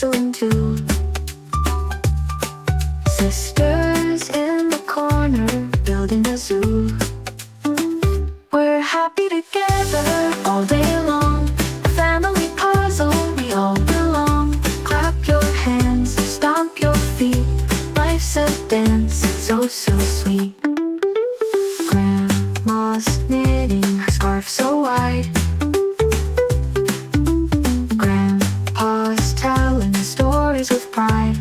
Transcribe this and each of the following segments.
whistling too. Sisters in the corner, building a zoo. We're happy together all day long. A family puzzle, we all belong. Clap your hands, stomp your feet. Life's a dance, so sweet. Grandma's knitting her scarf so wide. Grandpa's telling stories with pride.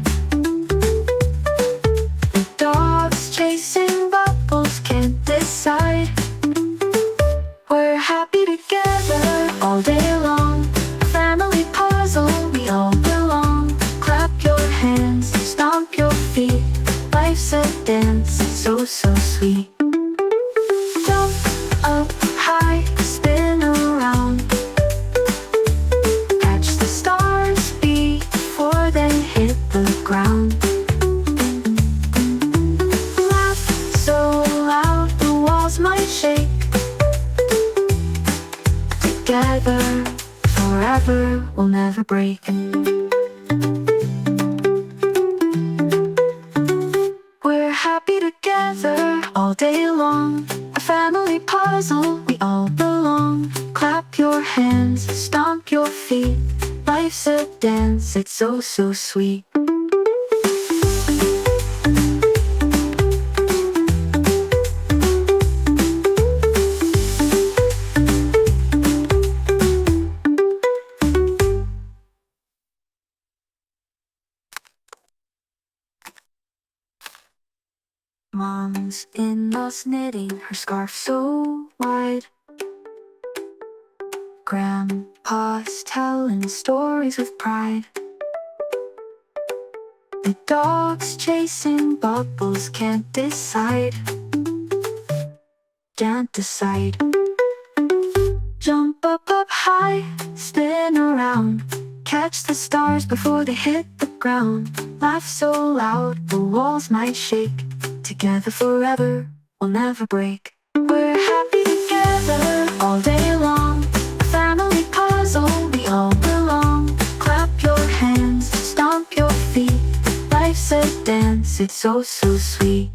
The dogs chasing bubbles can't decide. We're happy together all day long. A family puzzle, we all belong. Clap your hands, stomp your feet. Life's a dance, so sweet. Jump up high, spin around. Catch the stars before they hit the ground. Laugh so loud the walls might shake. Together, forever, we'll never break. We're happy together all day long. A family puzzle, we all belong. Clap your hands, stomp your feet. Life's a dance, it's so sweet. Mom's in-laws knitting her scarf so wide. Grandpa's telling stories with pride. The dogs chasing bubbles can't decide. Can't decide. Jump up high, spin around. Catch the stars before they hit the ground. Laugh so loud the walls might shake. Together forever, we'll never break. We're happy together all day long. A family puzzle, we all belong. Clap your hands, stomp your feet. Life's a dance, it's so sweet.